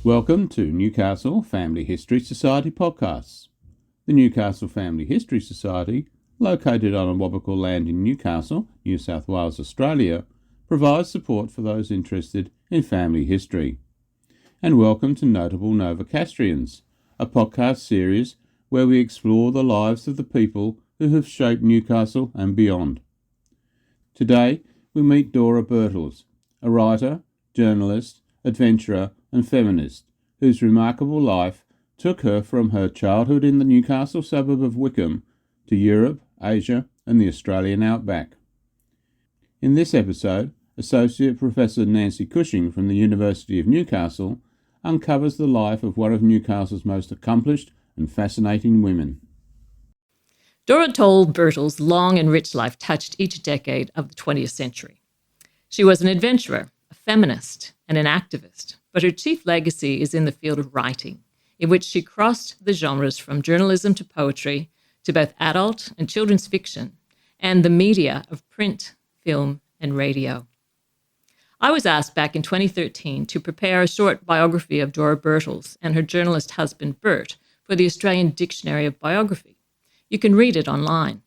Welcome to Newcastle Family History Society podcasts. The Newcastle Family History Society, located on Awabakal land in Newcastle, New South Wales, Australia, provides support for those interested in family history. And welcome to Notable Novocastrians, a podcast series where we explore the lives of the people who have shaped Newcastle and beyond. Today, we meet Dora Birtles, a writer, journalist, adventurer and feminist, whose remarkable life took her from her childhood in the Newcastle suburb of Wickham to Europe, Asia and the Australian outback. In this episode, Associate Professor Nancy Cushing from the University of Newcastle uncovers the life of one of Newcastle's most accomplished and fascinating women. Dora Birtles' long and rich life touched each decade of the 20th century. She was an adventurer, a feminist, and an activist, but her chief legacy is in the field of writing, in which she crossed the genres from journalism to poetry to both adult and children's fiction, and the media of print, film, and radio. I was asked back in 2013 to prepare a short biography of Dora Birtles and her journalist husband Bert for the Australian Dictionary of Biography. You can read it online.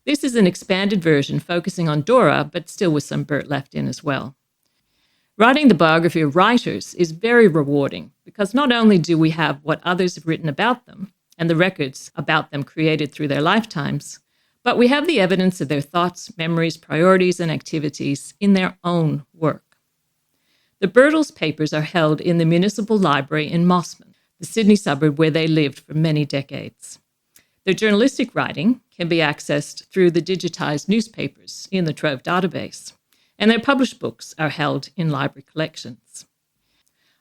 This is an expanded version focusing on Dora, but still with some Bert left in as well. Writing the biography of writers is very rewarding because not only do we have what others have written about them and the records about them created through their lifetimes, but we have the evidence of their thoughts, memories, priorities, and activities in their own work. The Birtles papers are held in the Municipal Library in Mosman, the Sydney suburb where they lived for many decades. Their journalistic writing can be accessed through the digitised newspapers in the Trove database, and their published books are held in library collections.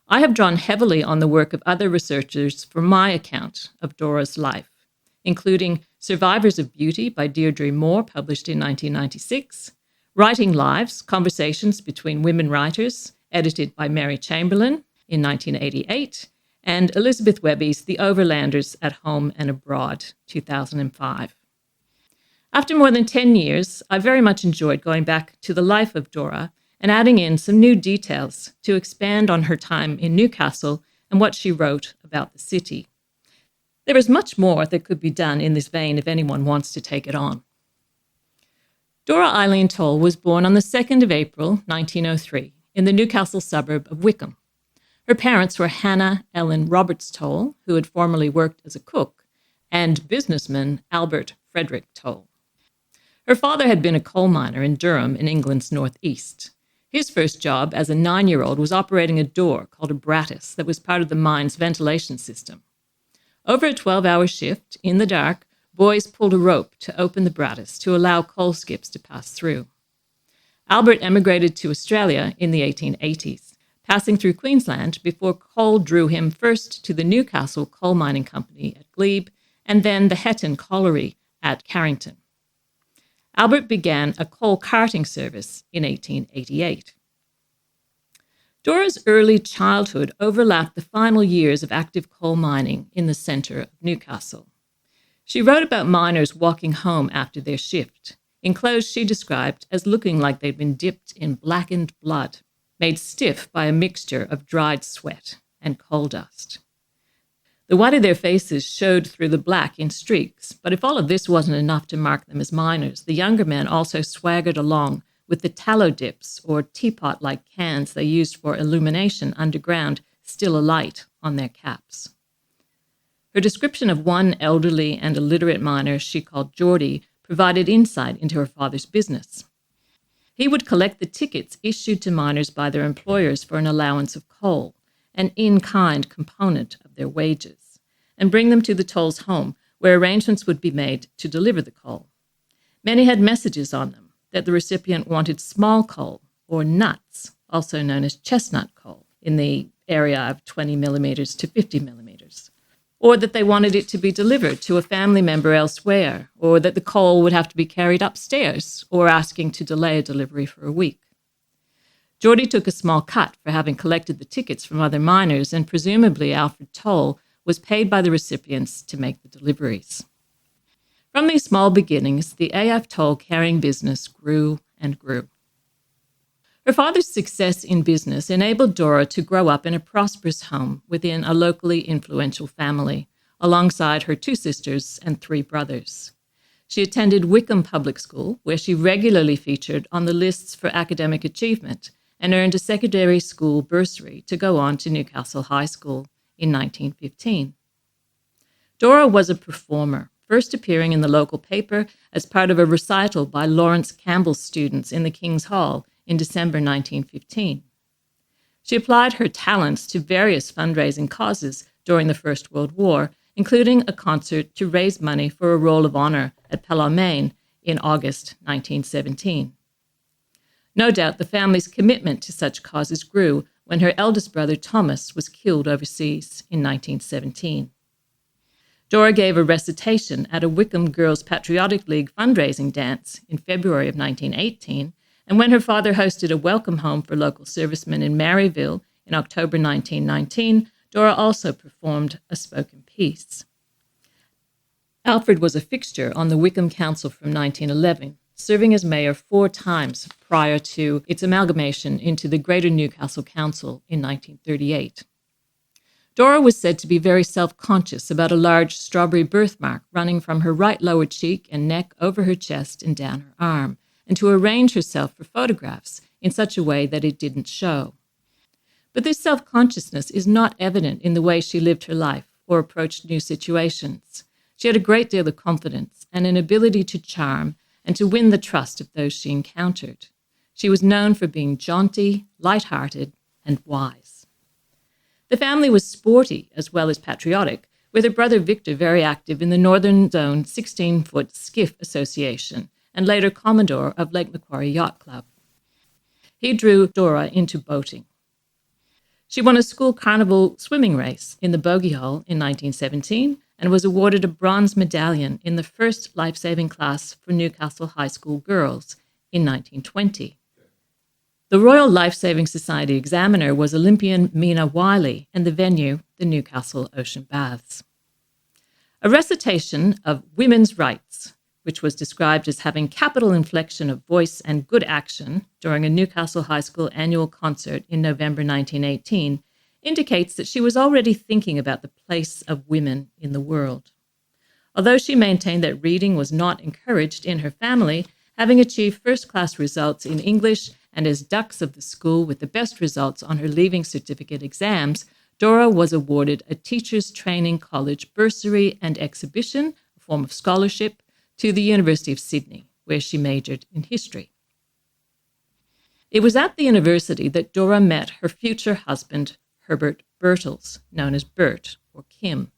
I have drawn heavily on the work of other researchers for my account of Dora's life, including Survivors of Beauty by Deirdre Moore, published in 1996, Writing Lives, Conversations Between Women Writers, edited by Mary Chamberlain in 1988, and Elizabeth Webby's The Overlanders at Home and Abroad, 2005. After more than 10 years, I very much enjoyed going back to the life of Dora and adding in some new details to expand on her time in Newcastle and what she wrote about the city. There is much more that could be done in this vein if anyone wants to take it on. Dora Eileen Toll was born on the 2nd of April, 1903, in the Newcastle suburb of Wickham. Her parents were Hannah Ellen Roberts Toll, who had formerly worked as a cook, and businessman Albert Frederick Toll. Her father had been a coal miner in Durham in England's northeast. His first job as a 9-year-old was operating a door called a brattice that was part of the mine's ventilation system. Over a 12-hour shift, in the dark, boys pulled a rope to open the brattice to allow coal skips to pass through. Albert emigrated to Australia in the 1880s, passing through Queensland before coal drew him first to the Newcastle Coal Mining Company at Glebe and then the Hetton Colliery at Carrington. Albert began a coal carting service in 1888. Dora's early childhood overlapped the final years of active coal mining in the centre of Newcastle. She wrote about miners walking home after their shift, in clothes she described as looking like they'd been dipped in blackened blood, made stiff by a mixture of dried sweat and coal dust. The white of their faces showed through the black in streaks, but if all of this wasn't enough to mark them as miners, the younger men also swaggered along with the tallow dips or teapot-like cans they used for illumination underground still alight on their caps. Her description of one elderly and illiterate miner she called Geordie provided insight into her father's business. He would collect the tickets issued to miners by their employers for an allowance of coal, an in-kind component of their wages, and bring them to the Tolls' home, where arrangements would be made to deliver the coal. Many had messages on them that the recipient wanted small coal, or nuts, also known as chestnut coal, in the area of 20 millimetres to 50 millimetres, or that they wanted it to be delivered to a family member elsewhere, or that the coal would have to be carried upstairs, or asking to delay a delivery for a week. Geordie took a small cut for having collected the tickets from other miners, and presumably Alfred Toll was paid by the recipients to make the deliveries. From these small beginnings, the AF Toll carrying business grew and grew. Her father's success in business enabled Dora to grow up in a prosperous home within a locally influential family, alongside her 2 sisters and 3 brothers. She attended Wickham Public School, where she regularly featured on the lists for academic achievement and earned a secondary school bursary to go on to Newcastle High School in 1915. Dora was a performer, first appearing in the local paper as part of a recital by Lawrence Campbell's students in the King's Hall in December 1915. She applied her talents to various fundraising causes during the First World War, including a concert to raise money for a Roll of Honour at Pelham in August 1917. No doubt the family's commitment to such causes grew when her eldest brother Thomas was killed overseas in 1917. Dora gave a recitation at a Wickham Girls Patriotic League fundraising dance in February of 1918, and when her father hosted a welcome home for local servicemen in Maryville in October 1919, Dora also performed a spoken piece. Alfred was a fixture on the Wickham Council from 1911, serving as mayor 4 times prior to its amalgamation into the Greater Newcastle Council in 1938. Dora was said to be very self-conscious about a large strawberry birthmark running from her right lower cheek and neck over her chest and down her arm, and to arrange herself for photographs in such a way that it didn't show. But this self-consciousness is not evident in the way she lived her life or approached new situations. She had a great deal of confidence and an ability to charm and to win the trust of those she encountered. She was known for being jaunty, light-hearted, and wise. The family was sporty as well as patriotic, with her brother Victor very active in the Northern Zone 16-foot Skiff Association and later Commodore of Lake Macquarie Yacht Club. He drew Dora into boating. She won a school carnival swimming race in the Bogey Hole in 1917 and was awarded a bronze medallion in the first life-saving class for Newcastle High School girls in 1920. The Royal Life-Saving Society examiner was Olympian Mina Wiley, and the venue, the Newcastle Ocean Baths. A recitation of women's rights, which was described as having capital inflection of voice and good action during a Newcastle High School annual concert in November 1918, indicates that she was already thinking about the place of women in the world. Although she maintained that reading was not encouraged in her family, having achieved first-class results in English and as dux of the school with the best results on her leaving certificate exams, Dora was awarded a Teachers Training College bursary and exhibition, a form of scholarship, to the University of Sydney, where she majored in history. It was at the university that Dora met her future husband, Herbert Birtles, known as Bert or Kim.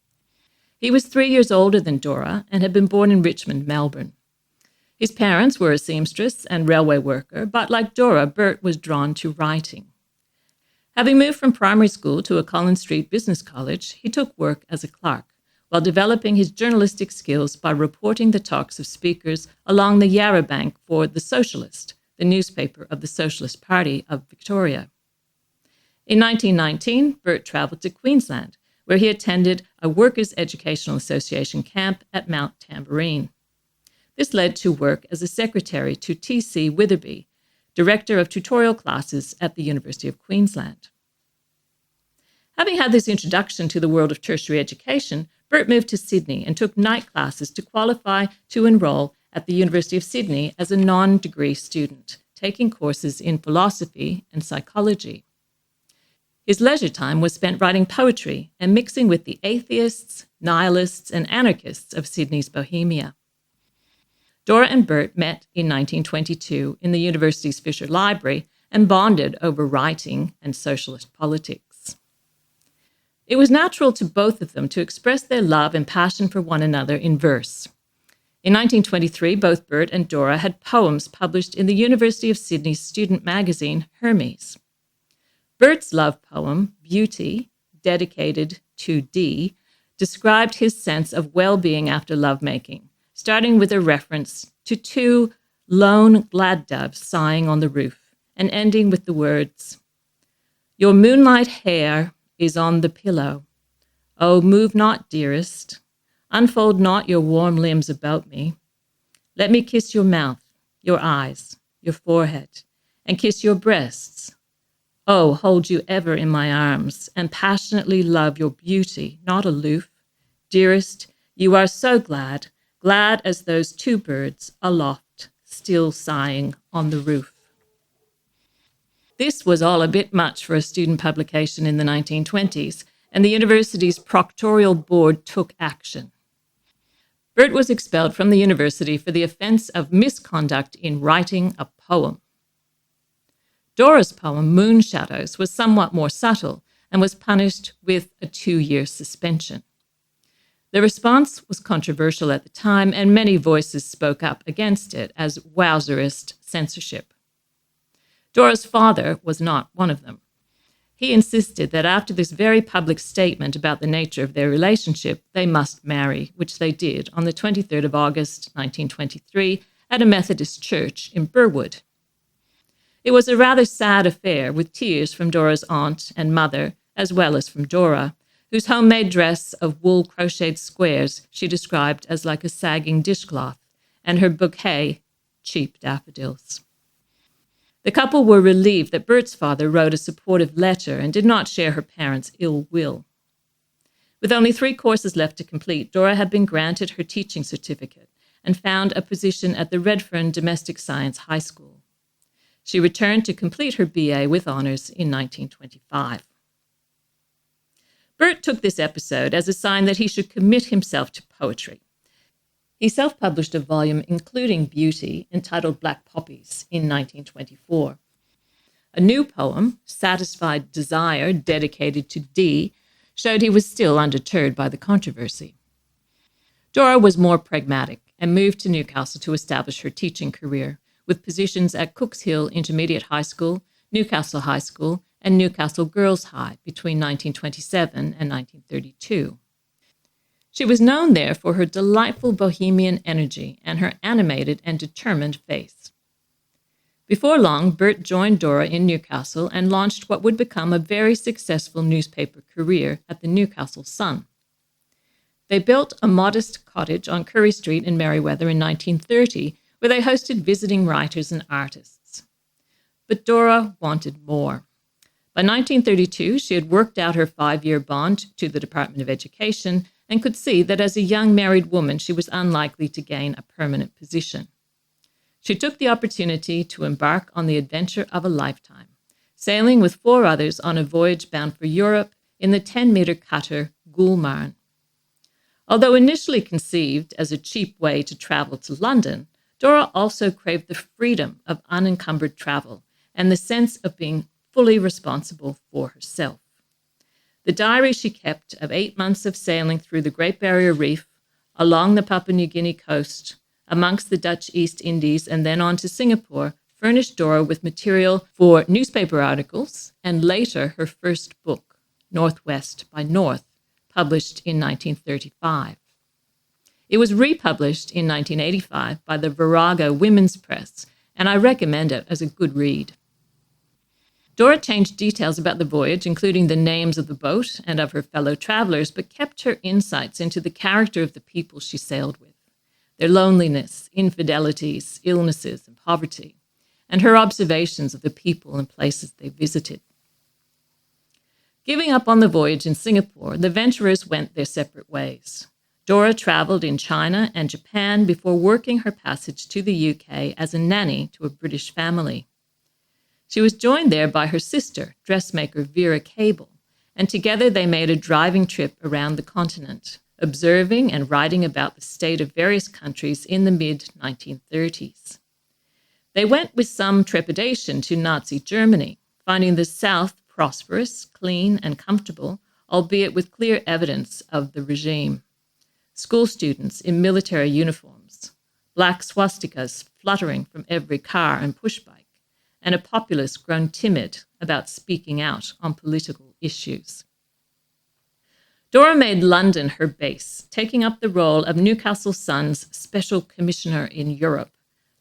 He was 3 years older than Dora and had been born in Richmond, Melbourne. His parents were a seamstress and railway worker, but like Dora, Bert was drawn to writing. Having moved from primary school to a Collins Street Business College, he took work as a clerk, while developing his journalistic skills by reporting the talks of speakers along the Yarra Bank for The Socialist, the newspaper of the Socialist Party of Victoria. In 1919, Bert travelled to Queensland, where he attended a Workers' Educational Association camp at Mount Tamborine. This led to work as a secretary to T.C. Witherby, Director of Tutorial Classes at the University of Queensland. Having had this introduction to the world of tertiary education, Bert moved to Sydney and took night classes to qualify to enroll at the University of Sydney as a non-degree student, taking courses in philosophy and psychology. His leisure time was spent writing poetry and mixing with the atheists, nihilists, and anarchists of Sydney's Bohemia. Dora and Bert met in 1922 in the university's Fisher Library and bonded over writing and socialist politics. It was natural to both of them to express their love and passion for one another in verse. In 1923, both Bert and Dora had poems published in the University of Sydney's student magazine, Hermes. Bert's love poem, Beauty, dedicated to D, described his sense of well-being after lovemaking, starting with a reference to 2 lone glad doves sighing on the roof, and ending with the words, "Your moonlight hair is on the pillow. Oh, move not, dearest. Unfold not your warm limbs about me. Let me kiss your mouth, your eyes, your forehead, and kiss your breasts. Oh, hold you ever in my arms, and passionately love your beauty, not aloof. Dearest, you are so glad, glad as those two birds aloft, still sighing on the roof. This was all a bit much for a student publication in the 1920s, and the university's proctorial board took action. Burt was expelled from the university for the offence of misconduct in writing a poem. Dora's poem, Moon Shadows, was somewhat more subtle and was punished with a 2-year suspension. The response was controversial at the time, and many voices spoke up against it as wowzerist censorship. Dora's father was not one of them. He insisted that after this very public statement about the nature of their relationship, they must marry, which they did on the 23rd of August, 1923, at a Methodist church in Burwood. It was a rather sad affair, with tears from Dora's aunt and mother, as well as from Dora, whose homemade dress of wool crocheted squares she described as like a sagging dishcloth, and her bouquet, cheap daffodils. The couple were relieved that Burt's father wrote a supportive letter and did not share her parents' ill will. With only 3 courses left to complete, Dora had been granted her teaching certificate and found a position at the Redfern Domestic Science High School. She returned to complete her BA with honours in 1925. Burt took this episode as a sign that he should commit himself to poetry. He self-published a volume including Beauty entitled Black Poppies in 1924. A new poem, Satisfied Desire, dedicated to Dee, showed he was still undeterred by the controversy. Dora was more pragmatic and moved to Newcastle to establish her teaching career, with positions at Cooks Hill Intermediate High School, Newcastle High School, and Newcastle Girls High between 1927 and 1932. She was known there for her delightful bohemian energy and her animated and determined face. Before long, Burt joined Dora in Newcastle and launched what would become a very successful newspaper career at the Newcastle Sun. They built a modest cottage on Curry Street in Merriweather in 1930, where they hosted visiting writers and artists. But Dora wanted more. By 1932, she had worked out her 5-year bond to the Department of Education and could see that as a young married woman, she was unlikely to gain a permanent position. She took the opportunity to embark on the adventure of a lifetime, sailing with 4 others on a voyage bound for Europe in the 10-meter cutter Gulmarn. Although initially conceived as a cheap way to travel to London, Dora also craved the freedom of unencumbered travel and the sense of being fully responsible for herself. The diary she kept of 8 months of sailing through the Great Barrier Reef, along the Papua New Guinea coast, amongst the Dutch East Indies, and then on to Singapore, furnished Dora with material for newspaper articles and later her first book, Northwest by North, published in 1935. It was republished in 1985 by the Virago Women's Press, and I recommend it as a good read. Dora changed details about the voyage, including the names of the boat and of her fellow travelers, but kept her insights into the character of the people she sailed with, their loneliness, infidelities, illnesses, and poverty, and her observations of the people and places they visited. Giving up on the voyage in Singapore, the venturers went their separate ways. Dora traveled in China and Japan before working her passage to the UK as a nanny to a British family. She was joined there by her sister, dressmaker Vera Cable, and together they made a driving trip around the continent, observing and writing about the state of various countries in the mid-1930s. They went with some trepidation to Nazi Germany, finding the South prosperous, clean, and comfortable, albeit with clear evidence of the regime. School students in military uniforms, black swastikas fluttering from every car and pushbike, and a populace grown timid about speaking out on political issues. Dora made London her base, taking up the role of Newcastle Sun's Special Commissioner in Europe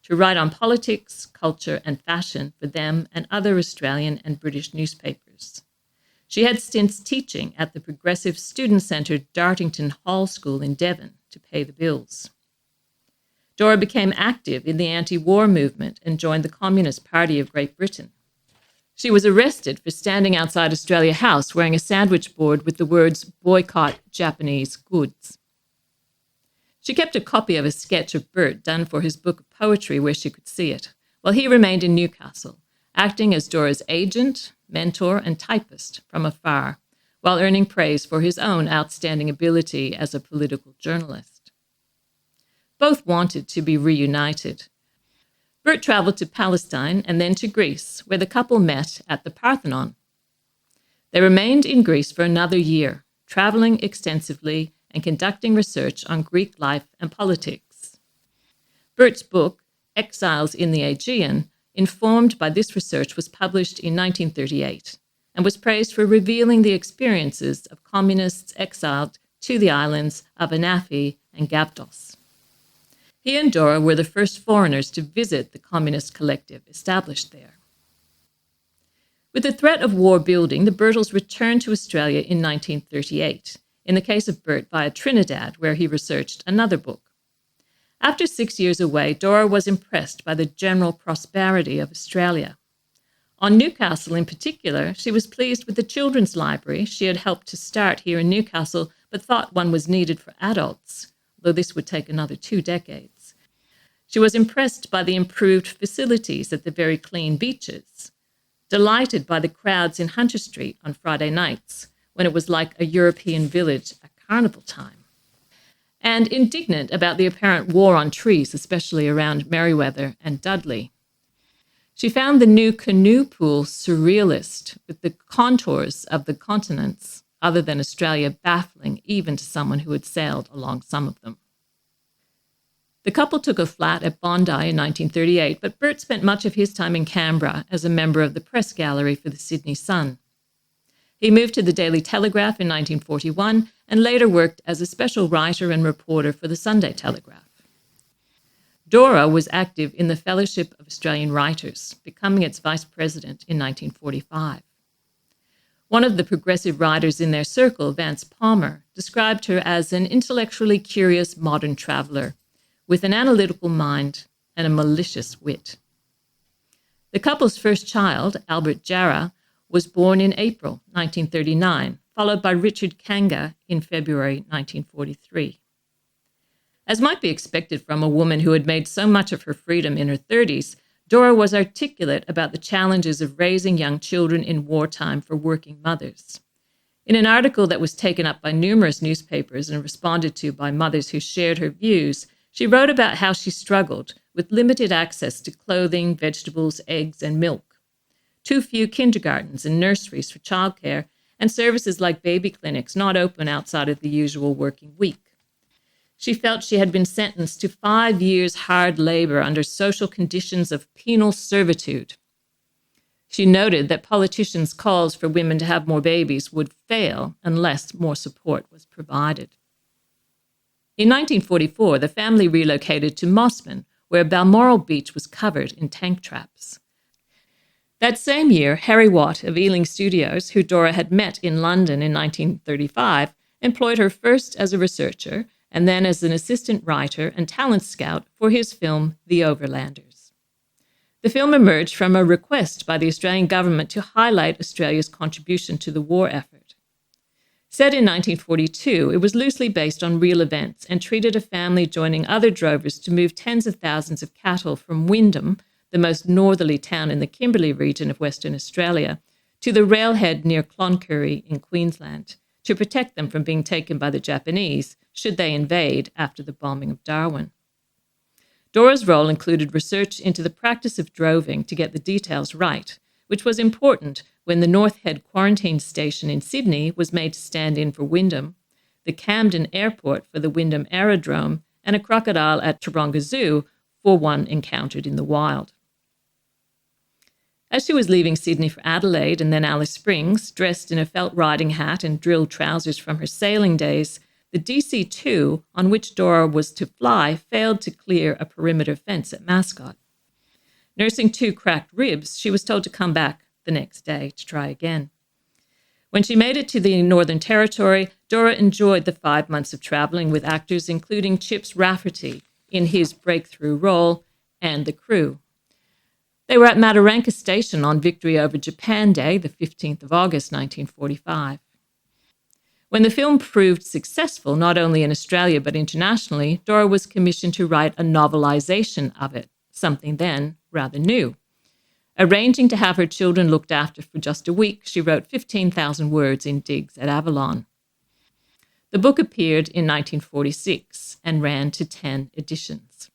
to write on politics, culture, and fashion for them and other Australian and British newspapers. She had stints teaching at the progressive student-centred Dartington Hall School in Devon to pay the bills. Dora became active in the anti-war movement and joined the Communist Party of Great Britain. She was arrested for standing outside Australia House wearing a sandwich board with the words "Boycott Japanese Goods." She kept a copy of a sketch of Bert done for his book of poetry where she could see it, while he remained in Newcastle, acting as Dora's agent, mentor, and typist from afar, while earning praise for his own outstanding ability as a political journalist. Both wanted to be reunited. Bert travelled to Palestine and then to Greece, where the couple met at the Parthenon. They remained in Greece for another year, travelling extensively and conducting research on Greek life and politics. Bert's book, Exiles in the Aegean, informed by this research, was published in 1938 and was praised for revealing the experiences of communists exiled to the islands of Anafi and Gavdos. He and Dora were the first foreigners to visit the communist collective established there. With the threat of war building, the Birtles returned to Australia in 1938, in the case of Bert via Trinidad, where he researched another book. After 6 years away, Dora was impressed by the general prosperity of Australia. On Newcastle in particular, she was pleased with the children's library she had helped to start here in Newcastle, but thought one was needed for adults, though this would take another 2 decades. She was impressed by the improved facilities at the very clean beaches, delighted by the crowds in Hunter Street on Friday nights, when it was like a European village at carnival time, and indignant about the apparent war on trees, especially around Merriweather and Dudley. She found the new canoe pool surrealist, with the contours of the continents, other than Australia, baffling even to someone who had sailed along some of them. The couple took a flat at Bondi in 1938, but Bert spent much of his time in Canberra as a member of the press gallery for the Sydney Sun. He moved to the Daily Telegraph in 1941 and later worked as a special writer and reporter for the Sunday Telegraph. Dora was active in the Fellowship of Australian Writers, becoming its vice president in 1945. One of the progressive writers in their circle, Vance Palmer, described her as an intellectually curious modern traveller, with an analytical mind and a malicious wit. The couple's first child, Albert Jarrah, was born in April 1939, followed by Richard Kanga in February 1943. As might be expected from a woman who had made so much of her freedom in her 30s, Dora was articulate about the challenges of raising young children in wartime for working mothers. In an article that was taken up by numerous newspapers and responded to by mothers who shared her views, she wrote about how she struggled with limited access to clothing, vegetables, eggs, and milk, too few kindergartens and nurseries for childcare, and services like baby clinics not open outside of the usual working week. She felt she had been sentenced to 5 years hard labor under social conditions of penal servitude. She noted that politicians' calls for women to have more babies would fail unless more support was provided. In 1944, the family relocated to Mossman, where Balmoral Beach was covered in tank traps. That same year, Harry Watt of Ealing Studios, who Dora had met in London in 1935, employed her first as a researcher and then as an assistant writer and talent scout for his film, The Overlanders. The film emerged from a request by the Australian government to highlight Australia's contribution to the war effort. Set in 1942, it was loosely based on real events and treated a family joining other drovers to move tens of thousands of cattle from Wickham, the most northerly town in the Kimberley region of Western Australia, to the railhead near Cloncurry in Queensland, to protect them from being taken by the Japanese should they invade after the bombing of Darwin. Dora's role included research into the practice of droving to get the details right, which was important when the North Head quarantine station in Sydney was made to stand in for Wyndham, the Camden Airport for the Wyndham Aerodrome, and a crocodile at Taronga Zoo for one encountered in the wild. As she was leaving Sydney for Adelaide and then Alice Springs, dressed in a felt riding hat and drilled trousers from her sailing days, the DC-2 on which Dora was to fly failed to clear a perimeter fence at Mascot. Nursing 2 cracked ribs, she was told to come back the next day to try again. When she made it to the Northern Territory, Dora enjoyed the 5 months of traveling with actors including Chips Rafferty in his breakthrough role, and the crew. They were at Mataranka Station on victory over Japan Day, the 15th of August, 1945. When the film proved successful, not only in Australia but internationally, Dora was commissioned to write a novelization of it, something then rather new. Arranging to have her children looked after for just a week, she wrote 15,000 words in digs at Avalon. The book appeared in 1946 and ran to 10 editions.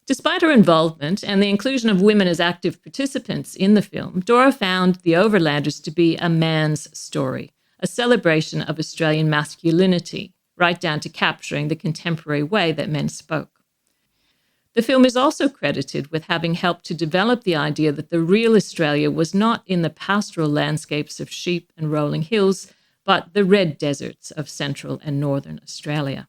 Despite her involvement and the inclusion of women as active participants in the film, Dora found The Overlanders to be a man's story, a celebration of Australian masculinity, right down to capturing the contemporary way that men spoke. The film is also credited with having helped to develop the idea that the real Australia was not in the pastoral landscapes of sheep and rolling hills, but the red deserts of central and northern Australia.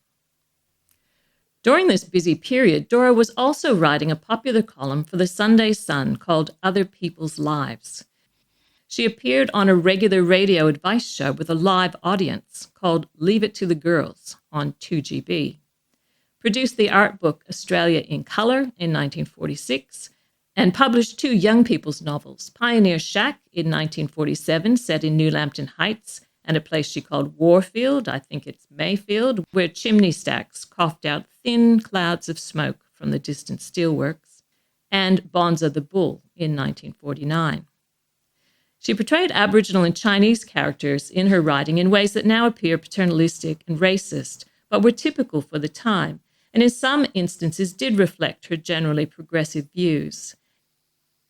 During this busy period, Dora was also writing a popular column for the Sunday Sun called Other People's Lives. She appeared on a regular radio advice show with a live audience called Leave It to the Girls on 2GB. Produced the art book Australia in Colour in 1946, and published 2 young people's novels, Pioneer Shack in 1947, set in New Lambton Heights, and a place she called Warfield, I think it's Mayfield, where chimney stacks coughed out thin clouds of smoke from the distant steelworks, and Bonza the Bull in 1949. She portrayed Aboriginal and Chinese characters in her writing in ways that now appear paternalistic and racist, but were typical for the time, and in some instances did reflect her generally progressive views.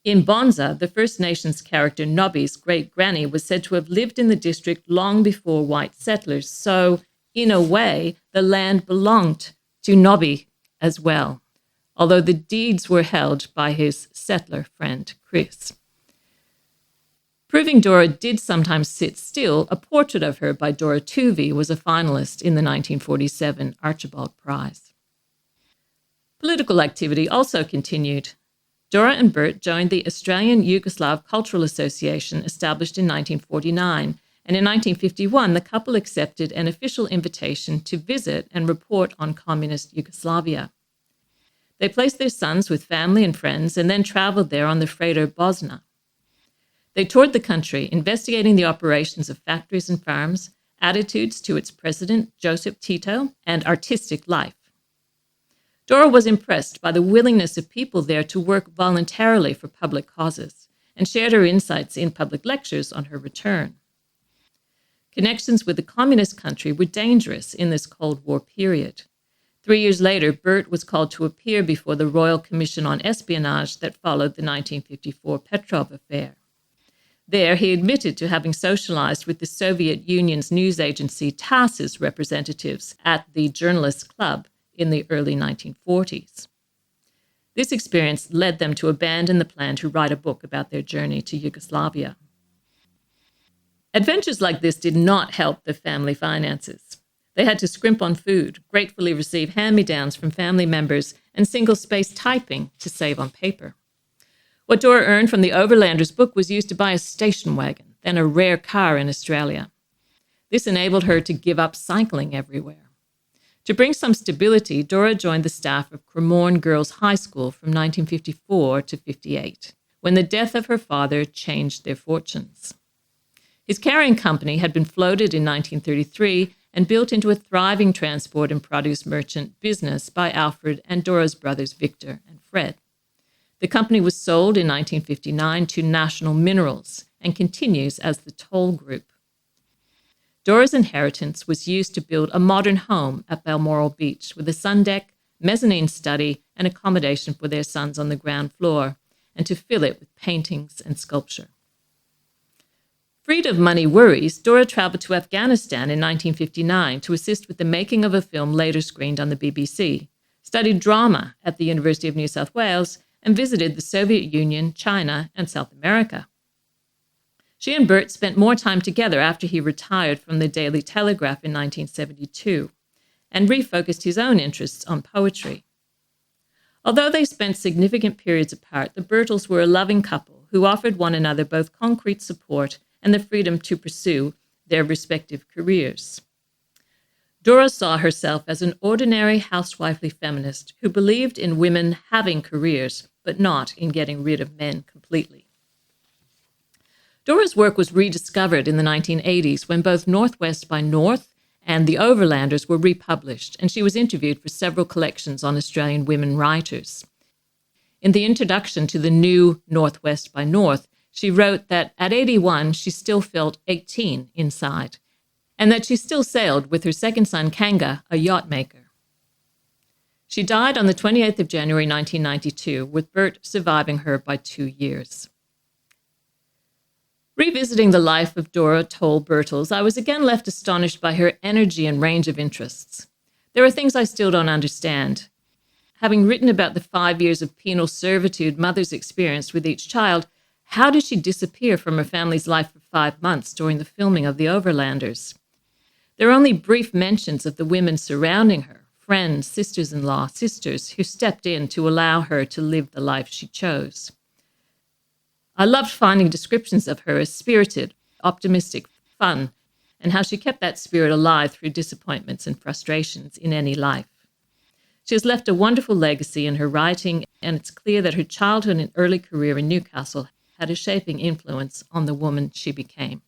In Bonza, the First Nations character Nobby's great-granny was said to have lived in the district long before white settlers, so, in a way, the land belonged to Nobby as well, although the deeds were held by his settler friend, Chris. Proving Dora did sometimes sit still, a portrait of her by Dora Tuvey was a finalist in the 1947 Archibald Prize. Political activity also continued. Dora and Bert joined the Australian Yugoslav Cultural Association, established in 1949, and in 1951 the couple accepted an official invitation to visit and report on communist Yugoslavia. They placed their sons with family and friends and then traveled there on the freighter Bosna. They toured the country, investigating the operations of factories and farms, attitudes to its president, Joseph Tito, and artistic life. Dora was impressed by the willingness of people there to work voluntarily for public causes and shared her insights in public lectures on her return. Connections with the communist country were dangerous in this Cold War period. 3 years later, Bert was called to appear before the Royal Commission on Espionage that followed the 1954 Petrov affair. There, he admitted to having socialized with the Soviet Union's news agency TASS's representatives at the Journalists' Club in the early 1940s. This experience led them to abandon the plan to write a book about their journey to Yugoslavia. Adventures like this did not help the family finances. They had to scrimp on food, gratefully receive hand-me-downs from family members, and single-space typing to save on paper. What Dora earned from the Overlanders book was used to buy a station wagon, then a rare car in Australia. This enabled her to give up cycling everywhere. To bring some stability, Dora joined the staff of Cremorne Girls High School from 1954 to 58, when the death of her father changed their fortunes. His carrying company had been floated in 1933 and built into a thriving transport and produce merchant business by Alfred and Dora's brothers Victor and Fred. The company was sold in 1959 to National Minerals and continues as the Toll Group. Dora's inheritance was used to build a modern home at Balmoral Beach with a sun deck, mezzanine study, and accommodation for their sons on the ground floor, and to fill it with paintings and sculpture. Freed of money worries, Dora traveled to Afghanistan in 1959 to assist with the making of a film later screened on the BBC, studied drama at the University of New South Wales, and visited the Soviet Union, China, and South America. She and Bert spent more time together after he retired from the Daily Telegraph in 1972 and refocused his own interests on poetry. Although they spent significant periods apart, the Birtles were a loving couple who offered one another both concrete support and the freedom to pursue their respective careers. Dora saw herself as an ordinary housewifely feminist who believed in women having careers, but not in getting rid of men completely. Dora's work was rediscovered in the 1980s when both Northwest by North and The Overlanders were republished, and she was interviewed for several collections on Australian women writers. In the introduction to the new Northwest by North, she wrote that at 81, she still felt 18 inside, and that she still sailed with her second son, Kanga, a yacht maker. She died on the 28th of January, 1992, with Bert surviving her by 2 years. Revisiting the life of Dora Birtles, I was again left astonished by her energy and range of interests. There are things I still don't understand. Having written about the 5 years of penal servitude mothers experienced with each child, how did she disappear from her family's life for 5 months during the filming of The Overlanders? There are only brief mentions of the women surrounding her, friends, sisters-in-law, sisters, who stepped in to allow her to live the life she chose. I loved finding descriptions of her as spirited, optimistic, fun, and how she kept that spirit alive through disappointments and frustrations in any life. She has left a wonderful legacy in her writing, and it's clear that her childhood and early career in Newcastle had a shaping influence on the woman she became.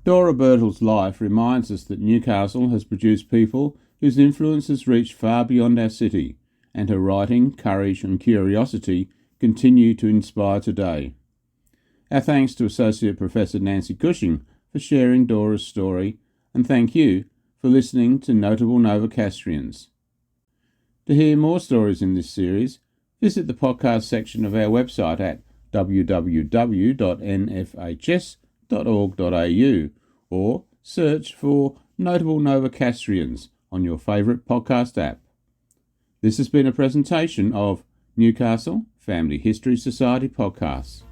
Dora Birtles' life reminds us that Newcastle has produced people whose influence has reached far beyond our city, and her writing, courage and curiosity continue to inspire today. Our thanks to Associate Professor Nancy Cushing for sharing Dora's story, and thank you for listening to Notable Novocastrians. To hear more stories in this series, visit the podcast section of our website at www.nfhs.org.au or search for Notable Novocastrians on your favourite podcast app. This has been a presentation of Newcastle Family History Society Podcasts.